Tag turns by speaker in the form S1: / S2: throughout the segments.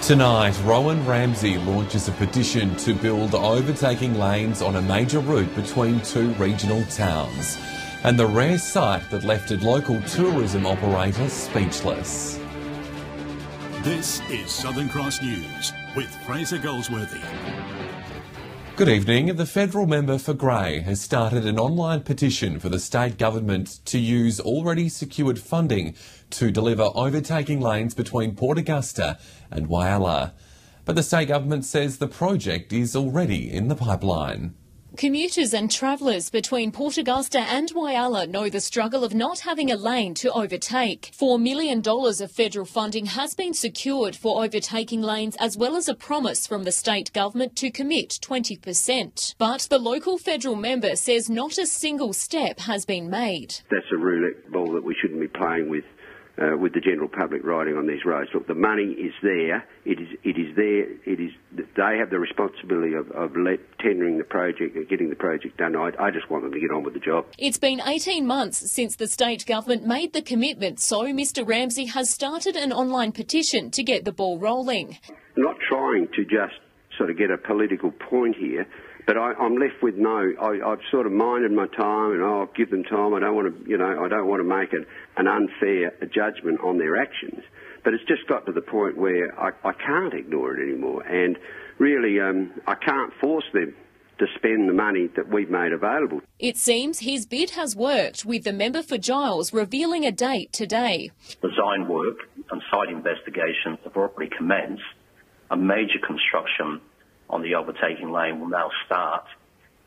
S1: Tonight, Rowan Ramsey launches a petition to build overtaking lanes on a major route between two regional towns, and the rare sight that left a local tourism operator speechless.
S2: This is Southern Cross News with Fraser Goldsworthy.
S1: Good evening. The federal member for Grey has started an online petition for the state government to use already secured funding to deliver overtaking lanes between Port Augusta and Whyalla. But the state government says the project is already in the pipeline.
S3: Commuters and travellers between Port Augusta and Whyalla know the struggle of not having a lane to overtake. $4 million of federal funding has been secured for overtaking lanes, as well as a promise from the state government to commit 20%. But the local federal member says not a single step has been made.
S4: That's a roulette ball that we shouldn't be playing with the general public riding on these roads. Look, the money is there. It is there. They have the responsibility of tendering the project and getting the project done. I just want them to get on with the job.
S3: It's been 18 months since the state government made the commitment, so Mr Ramsey has started an online petition to get the ball rolling.
S4: I'm not trying to just sort of get a political point here, but I'm left with I've sort of minded my time, and I'll give them time. I don't want to make an unfair judgment on their actions. But it's just got to the point where I can't ignore it anymore, and really I can't force them to spend the money that we've made available.
S3: It seems his bid has worked, with the member for Giles revealing a date today.
S5: Design work and site investigations have already commenced. A major construction on the overtaking lane will now start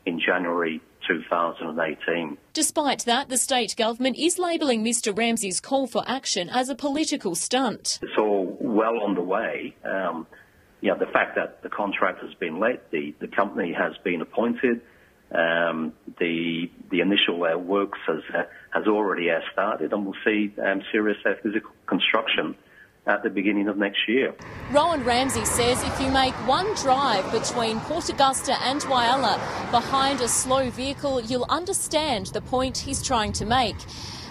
S5: in January 2018.
S3: Despite that, the state government is labelling Mr Ramsey's call for action as a political stunt.
S5: It's all well on the way. The fact that the contract has been let, the company has been appointed, the initial works has already started, and we'll see serious physical construction at the beginning of next year.
S3: Rowan Ramsey says if you make one drive between Port Augusta and Whyalla behind a slow vehicle, you'll understand the point he's trying to make.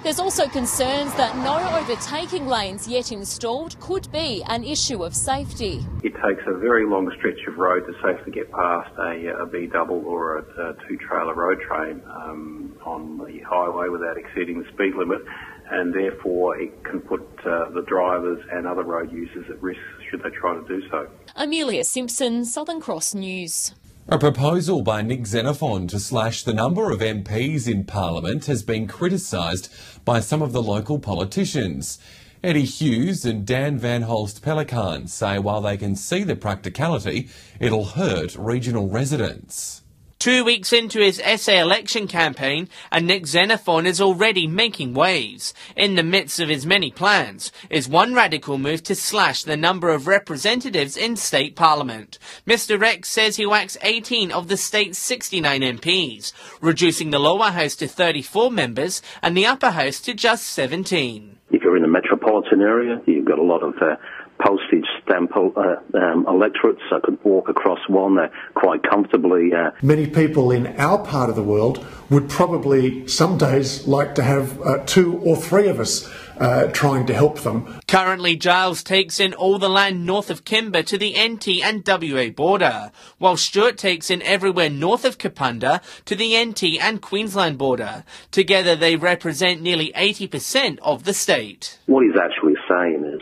S3: There's also concerns that no overtaking lanes yet installed could be an issue of safety.
S6: It takes a very long stretch of road to safely get past a B-double or a two-trailer road train on the highway without exceeding the speed limit, and therefore it can put the drivers and other road users at risk should they try to do so.
S3: Amelia Simpson, Southern Cross News.
S1: A proposal by Nick Xenophon to slash the number of MPs in Parliament has been criticised by some of the local politicians. Eddie Hughes and Dan Van Holst Pelican say while they can see the practicality, it'll hurt regional residents.
S7: 2 weeks into his SA election campaign, and Nick Xenophon is already making waves. In the midst of his many plans is one radical move to slash the number of representatives in state parliament. Mr Rex says he whacks 18 of the state's 69 MPs, reducing the lower house to 34 members and the upper house to just 17.
S5: If you're in the metropolitan area, you've got a lot of postage stamp electorates that could walk across one quite comfortably.
S8: Many people in our part of the world would probably some days like to have 2 or 3 of us trying to help them.
S7: Currently, Giles takes in all the land north of Kimber to the NT and WA border, while Stewart takes in everywhere north of Kapunda to the NT and Queensland border. Together, they represent nearly 80% of the state.
S5: What he's actually saying is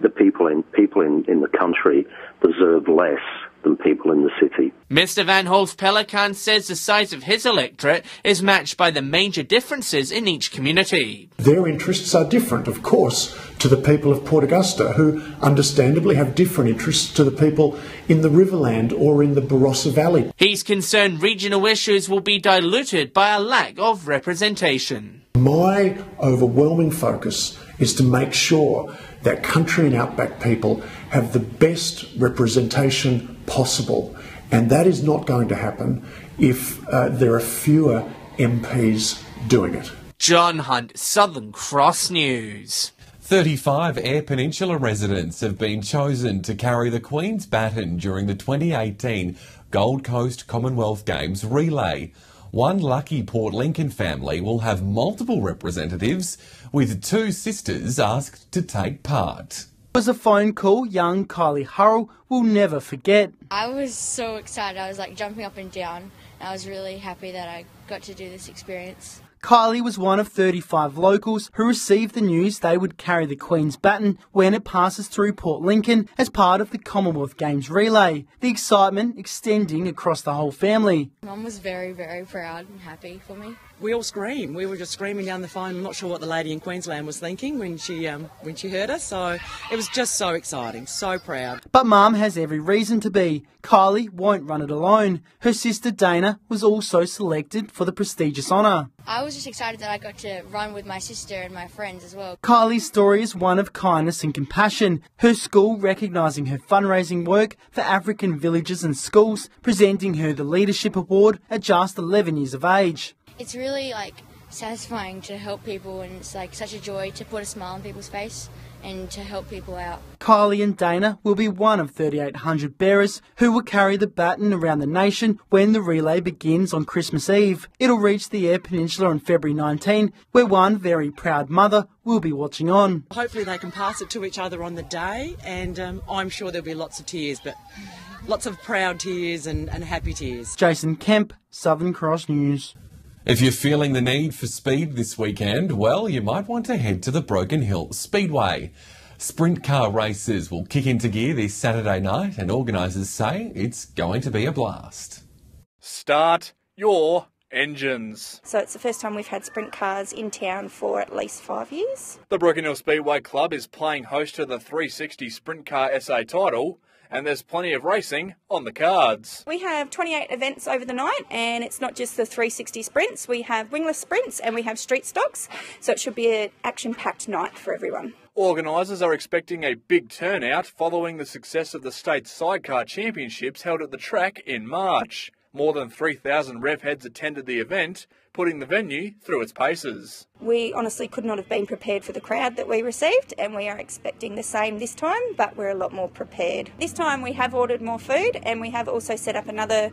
S5: the people in the country deserve less than people in the city.
S7: Mr Van Holst Pelican says the size of his electorate is matched by the major differences in each community.
S8: Their interests are different, of course, to the people of Port Augusta, who understandably have different interests to the people in the Riverland or in the Barossa Valley.
S7: He's concerned regional issues will be diluted by a lack of representation.
S8: My overwhelming focus is to make sure that country and outback people have the best representation possible, and that is not going to happen if there are fewer MPs doing it.
S7: John Hunt, Southern Cross News.
S1: 35 Eyre Peninsula residents have been chosen to carry the Queen's baton during the 2018 Gold Coast Commonwealth Games relay. One lucky Port Lincoln family will have multiple representatives, with 2 sisters asked to take part.
S9: was a phone call young Kylie Hurrell will never forget.
S10: I was so excited. I was like jumping up and down. I was really happy that I got to do this experience.
S9: Kylie was one of 35 locals who received the news they would carry the Queen's baton when it passes through Port Lincoln as part of the Commonwealth Games relay, the excitement extending across the whole family.
S10: Mum was very, very proud and happy for me.
S11: We all screamed. We were just screaming down the phone. I'm not sure what the lady in Queensland was thinking when she heard us. So it was just so exciting, so proud.
S9: But Mum has every reason to be. Kylie won't run it alone. Her sister Dana was also selected for the prestigious honour.
S10: I was just excited that I got to run with my sister and my friends as well.
S9: Kylie's story is one of kindness and compassion. Her school recognising her fundraising work for African villages and schools, presenting her the Leadership Award at just 11 years of age.
S10: It's really satisfying to help people, and it's such a joy to put a smile on people's face and to help people out.
S9: Kylie and Dana will be one of 3,800 bearers who will carry the baton around the nation when the relay begins on Christmas Eve. It'll reach the Eyre Peninsula on February 19, where one very proud mother will be watching on.
S11: Hopefully they can pass it to each other on the day, and I'm sure there'll be lots of tears, but lots of proud tears and happy tears.
S9: Jason Kemp, Southern Cross News.
S1: If you're feeling the need for speed this weekend, well, you might want to head to the Broken Hill Speedway. Sprint car races will kick into gear this Saturday night, and organisers say it's going to be a blast.
S12: Start your engines.
S13: So it's the first time we've had sprint cars in town for at least 5 years.
S12: The Broken Hill Speedway Club is playing host to the 360 Sprint Car SA title, and there's plenty of racing on the cards.
S13: We have 28 events over the night, and it's not just the 360 sprints. We have wingless sprints and we have street stocks, so it should be an action-packed night for everyone.
S12: Organisers are expecting a big turnout following the success of the state's sidecar championships held at the track in March. More than 3,000 rev heads attended the event, putting the venue through its paces.
S13: We honestly could not have been prepared for the crowd that we received, and we are expecting the same this time, but we're a lot more prepared. This time we have ordered more food, and we have also set up another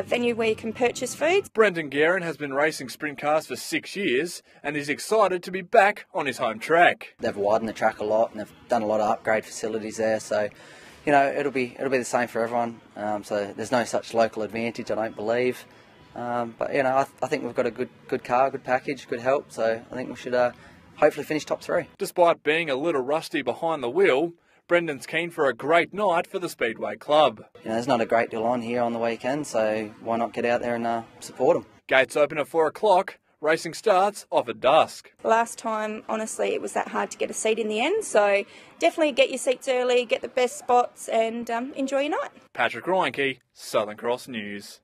S13: venue where you can purchase food.
S12: Brendan Guerin has been racing sprint cars for 6 years and is excited to be back on his home track.
S14: They've widened the track a lot and they've done a lot of upgrade facilities there, so it'll be the same for everyone. So there's no such local advantage, I don't believe. But I think we've got a good car, good package, good help. So I think we should hopefully finish top 3.
S12: Despite being a little rusty behind the wheel, Brendan's keen for a great night for the Speedway Club.
S14: There's not a great deal on here on the weekend, so why not get out there and support them?
S12: Gates open at 4 o'clock. Racing starts off at dusk.
S13: Last time, honestly, it was that hard to get a seat in the end, so definitely get your seats early, get the best spots, and enjoy your night.
S12: Patrick Reinke, Southern Cross News.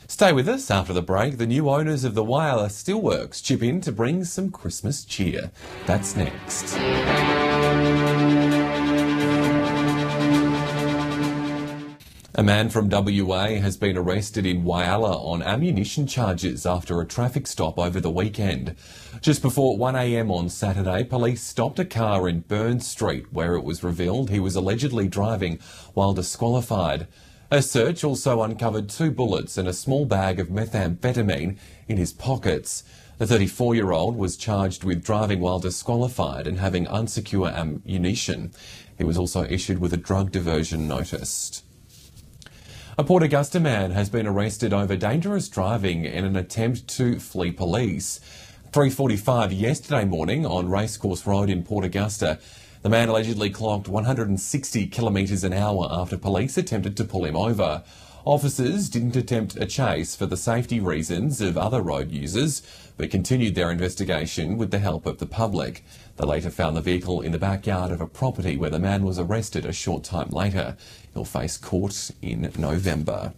S1: Stay with us after the break. The new owners of the Whyalla Steelworks chip in to bring some Christmas cheer. That's next. A man from WA has been arrested in Whyalla on ammunition charges after a traffic stop over the weekend. Just before 1 a.m. on Saturday, police stopped a car in Burns Street where it was revealed he was allegedly driving while disqualified. A search also uncovered 2 bullets and a small bag of methamphetamine in his pockets. The 34-year-old was charged with driving while disqualified and having unsecure ammunition. He was also issued with a drug diversion notice. A Port Augusta man has been arrested over dangerous driving in an attempt to flee police. 3:45 yesterday morning on Racecourse Road in Port Augusta, the man allegedly clocked 160 kilometres an hour after police attempted to pull him over. Officers didn't attempt a chase for the safety reasons of other road users, but continued their investigation with the help of the public. They later found the vehicle in the backyard of a property where the man was arrested a short time later. He'll face court in November.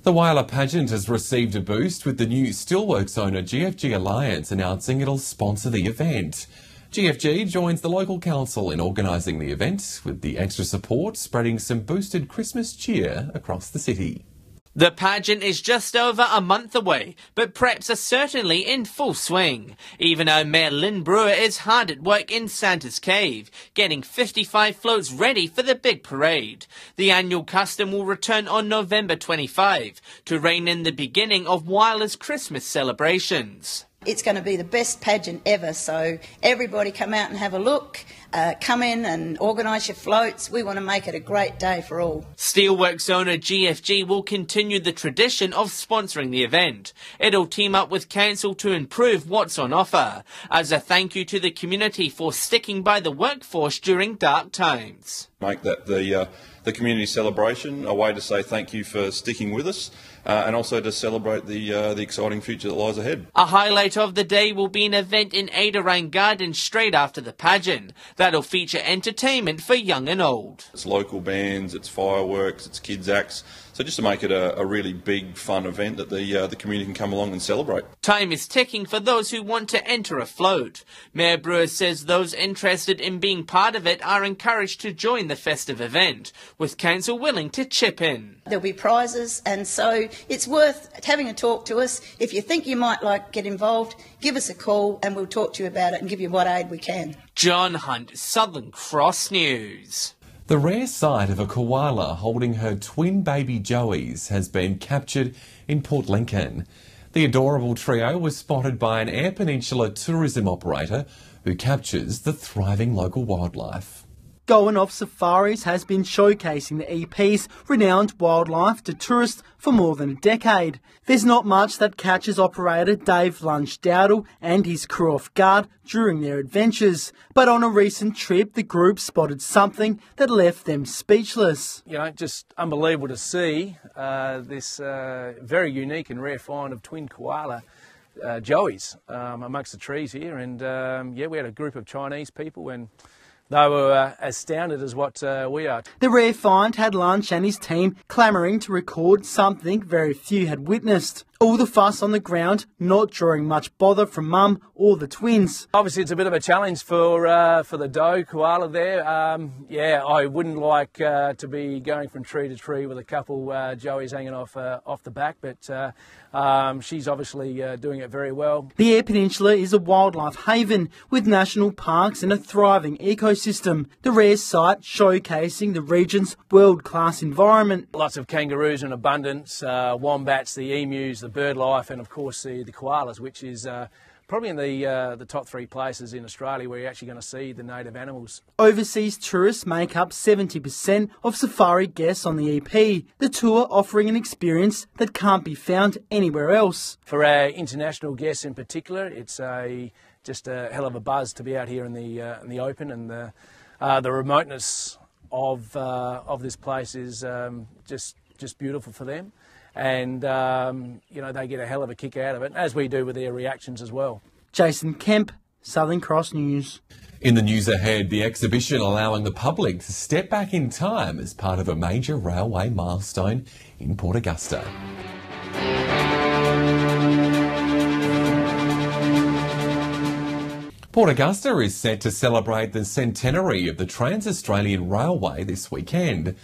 S1: The Whyalla pageant has received a boost with the new Steelworks owner GFG Alliance announcing it'll sponsor the event. GFG joins the local council in organising the event, with the extra support spreading some boosted Christmas cheer across the city.
S7: The pageant is just over a month away, but preps are certainly in full swing. Even though Mayor Lynn Brewer is hard at work in Santa's Cave, getting 55 floats ready for the big parade. The annual custom will return on November 25 to rein in the beginning of Whyalla's Christmas celebrations.
S15: It's going to be the best pageant ever, so everybody come out and have a look. come in and organise your floats. We want to make it a great day for all.
S7: Steelworks owner GFG will continue the tradition of sponsoring the event. It'll team up with council to improve what's on offer, as a thank you to the community for sticking by the workforce during dark times.
S16: Make that the community celebration a way to say thank you for sticking with us, and also to celebrate the exciting future that lies ahead.
S7: A highlight of the day will be an event in Eyre Gardens straight after the pageant. That'll feature entertainment for young and old.
S16: It's local bands, it's fireworks, it's kids acts. So just to make it a really big, fun event that the community can come along and celebrate.
S7: Time is ticking for those who want to enter a float. Mayor Brewer says those interested in being part of it are encouraged to join the festive event, with council willing to chip in.
S15: There'll be prizes, and so it's worth having a talk to us. If you think you might like get involved, give us a call and we'll talk to you about it and give you what aid we can.
S7: John Hunt, Southern Cross News.
S1: The rare sight of a koala holding her twin baby joeys has been captured in Port Lincoln. The adorable trio was spotted by an Eyre Peninsula tourism operator who captures the thriving local wildlife.
S9: Going Off Safaris has been showcasing the EP's renowned wildlife to tourists for more than a decade. There's not much that catches operator Dave Lunch-Dowdle and his crew off guard during their adventures. But on a recent trip, the group spotted something that left them speechless.
S17: You know, just unbelievable to see this very unique and rare find of twin koala joeys amongst the trees here. And yeah, we had a group of Chinese people and they were astounded as what we are.
S9: The rare find had Lunch and his team clamouring to record something very few had witnessed. All the fuss on the ground, not drawing much bother from Mum or the twins.
S17: Obviously, it's a bit of a challenge for the doe koala there. Yeah, I wouldn't like to be going from tree to tree with a couple joeys hanging off the back, but she's obviously doing it very well.
S9: The Eyre Peninsula is a wildlife haven with national parks and a thriving ecosystem. The rare site showcasing the region's world-class environment.
S17: Lots of kangaroos in abundance, wombats, the emus, the bird life, and of course the koalas, which is probably in the top 3 places in Australia where you're actually going to see the native animals.
S9: Overseas tourists make up 70% of safari guests on the EP, the tour offering an experience that can't be found anywhere else.
S17: For our international guests in particular, it's just a hell of a buzz to be out here in the open, and the remoteness of this place is just beautiful for them. And, you know, they get a hell of a kick out of it, as we do with their reactions as well.
S9: Jason Kemp, Southern Cross News.
S1: In the news ahead, the exhibition allowing the public to step back in time as part of a major railway milestone in Port Augusta. Port Augusta is set to celebrate the centenary of the Trans-Australian Railway this weekend.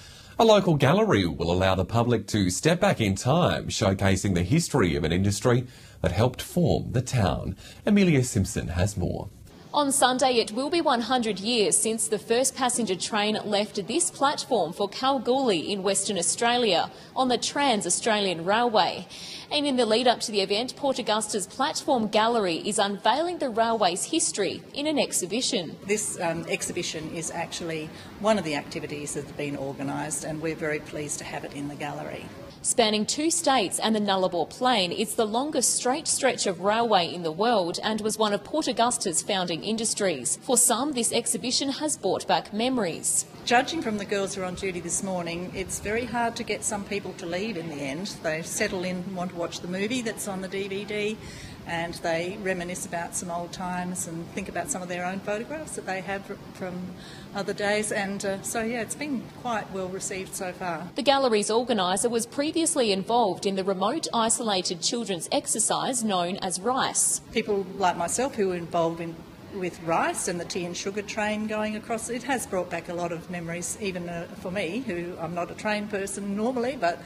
S1: A local gallery will allow the public to step back in time, showcasing the history of an industry that helped form the town. Amelia Simpson has more.
S3: On Sunday, it will be 100 years since the first passenger train left this platform for Kalgoorlie in Western Australia on the Trans-Australian Railway. And in the lead up to the event, Port Augusta's Platform Gallery is unveiling the railway's history in an exhibition.
S18: This exhibition is actually one of the activities that have been organised, and we're very pleased to have it in the gallery.
S3: Spanning 2 states and the Nullarbor Plain, it's the longest straight stretch of railway in the world and was one of Port Augusta's founding industries. For some, this exhibition has brought back memories.
S18: Judging from the girls who are on duty this morning, it's very hard to get some people to leave in the end. They settle in and want to watch the movie that's on the DVD, and they reminisce about some old times and think about some of their own photographs that they have from other days, and so yeah, it's been quite well received so far.
S3: The gallery's organiser was previously involved in the remote isolated children's exercise known as RICE.
S18: People like myself who were involved with RICE and the tea and sugar train going across, it has brought back a lot of memories, even for me, who I'm not a train person normally, but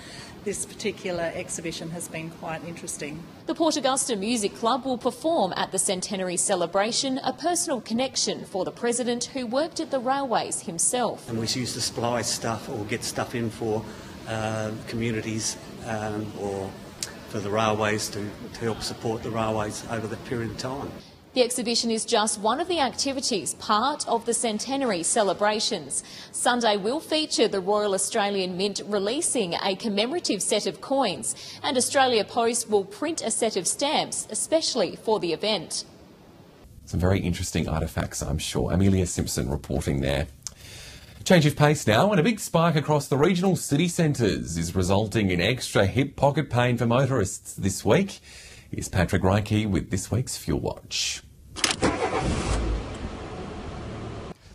S18: this particular exhibition has been quite interesting.
S3: The Port Augusta Music Club will perform at the centenary celebration, a personal connection for the president who worked at the railways himself.
S19: And we used to supply stuff or get stuff in for communities or for the railways to help support the railways over that period of time.
S3: The exhibition is just one of the activities, part of the centenary celebrations. Sunday will feature the Royal Australian Mint releasing a commemorative set of coins, and Australia Post will print a set of stamps, especially for the event.
S1: Some very interesting artefacts, I'm sure. Amelia Simpson reporting there. Change of pace now, and a big spike across the regional city centres is resulting in extra hip pocket pain for motorists this week. Here's Patrick Reiki with this week's Fuel Watch.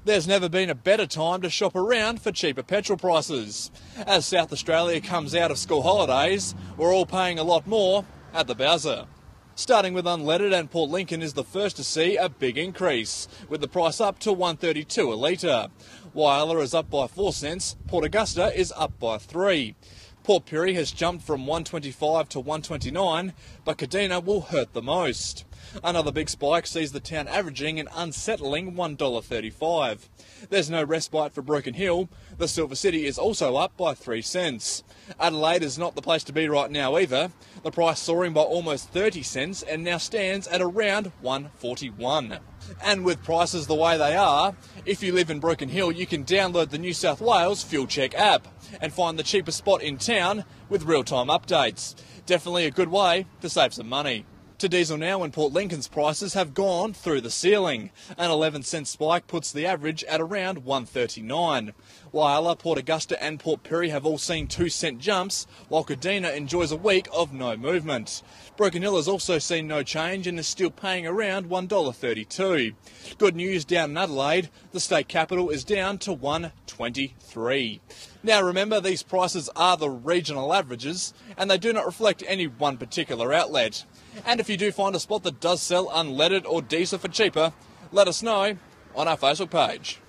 S12: There's never been a better time to shop around for cheaper petrol prices. As South Australia comes out of school holidays, we're all paying a lot more at the Bowser. Starting with unleaded, and Port Lincoln is the first to see a big increase, with the price up to $1.32 a litre. Whyalla is up by 4 cents, Port Augusta is up by 3. Port Pirie has jumped from $1.25 to $1.29, but Kadina will hurt the most. Another big spike sees the town averaging an unsettling $1.35. There's no respite for Broken Hill. The Silver City is also up by 3 cents. Adelaide is not the place to be right now either. The price soaring by almost 30 cents and now stands at around $1.41. And with prices the way they are, if you live in Broken Hill, you can download the New South Wales Fuel Check app and find the cheapest spot in town with real-time updates. Definitely a good way to save some money. To diesel now, when Port Lincoln's prices have gone through the ceiling. An 11-cent spike puts the average at around $1.39. Whyalla, Port Augusta and Port Pirie have all seen 2-cent jumps, while Kadina enjoys a week of no movement. Broken Hill has also seen no change and is still paying around $1.32. Good news down in Adelaide, the state capital is down to $1.23. Now remember, these prices are the regional averages and they do not reflect any one particular outlet. And if you do find a spot that does sell unleaded or diesel for cheaper, let us know on our Facebook page.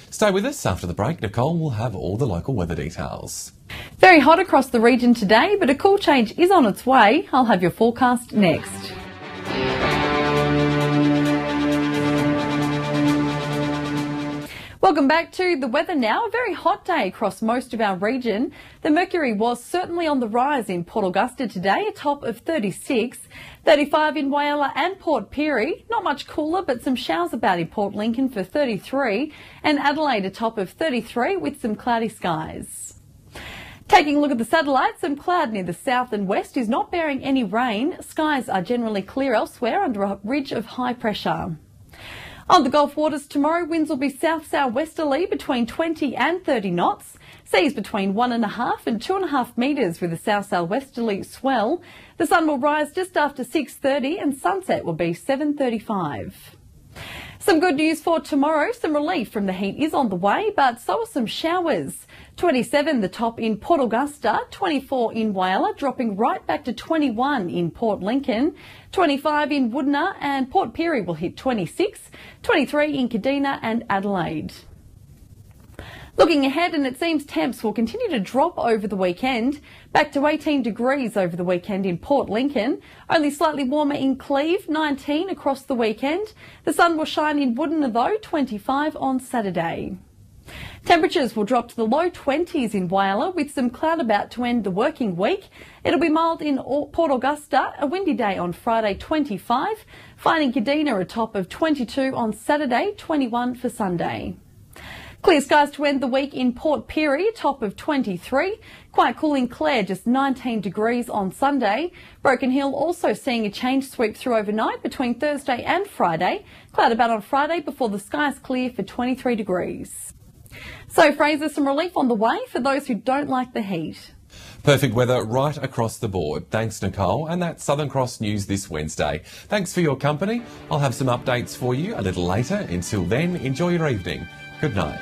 S1: Stay with us. After the break, Nicole will have all the local weather details.
S20: Very hot across the region today, but a cool change is on its way. I'll have your forecast next. Welcome back to the weather now. A very hot day across most of our region. The mercury was certainly on the rise in Port Augusta today, a top of 36, 35 in Whyalla and Port Pirie. Not much cooler, but some showers about in Port Lincoln for 33, and Adelaide a top of 33 with some cloudy skies. Taking a look at the satellite, some cloud near the south and west is not bearing any rain. Skies are generally clear elsewhere under a ridge of high pressure. On the Gulf waters tomorrow, winds will be south-southwesterly between 20 and 30 knots. Seas between 1.5 and 2.5 metres with a south-southwesterly swell. The sun will rise just after 6:30 and sunset will be 7:35. Some good news for tomorrow. Some relief from the heat is on the way, but so are some showers. 27 the top in Port Augusta, 24 in Whyalla, dropping right back to 21 in Port Lincoln, 25 in Woodner, and Port Pirie will hit 26, 23 in Kadina and Adelaide. Looking ahead, and it seems temps will continue to drop over the weekend. Back to 18 degrees over the weekend in Port Lincoln. Only slightly warmer in Cleve, 19 across the weekend. The sun will shine in Woodner though, 25 on Saturday. Temperatures will drop to the low 20s in Whyalla with some cloud about to end the working week. It'll be mild in Port Augusta, a windy day on Friday 25, finding Kadina a top of 22 on Saturday, 21 for Sunday. Clear skies to end the week in Port Pirie, top of 23. Quite cool in Clare, just 19 degrees on Sunday. Broken Hill also seeing a change sweep through overnight between Thursday and Friday. Cloud about on Friday before the skies clear for 23 degrees. So Fraser, some relief on the way for those who don't like the heat.
S1: Perfect weather right across the board. Thanks, Nicole. And that's Southern Cross News this Wednesday. Thanks for your company. I'll have some updates for you a little later. Until then, enjoy your evening. Good night.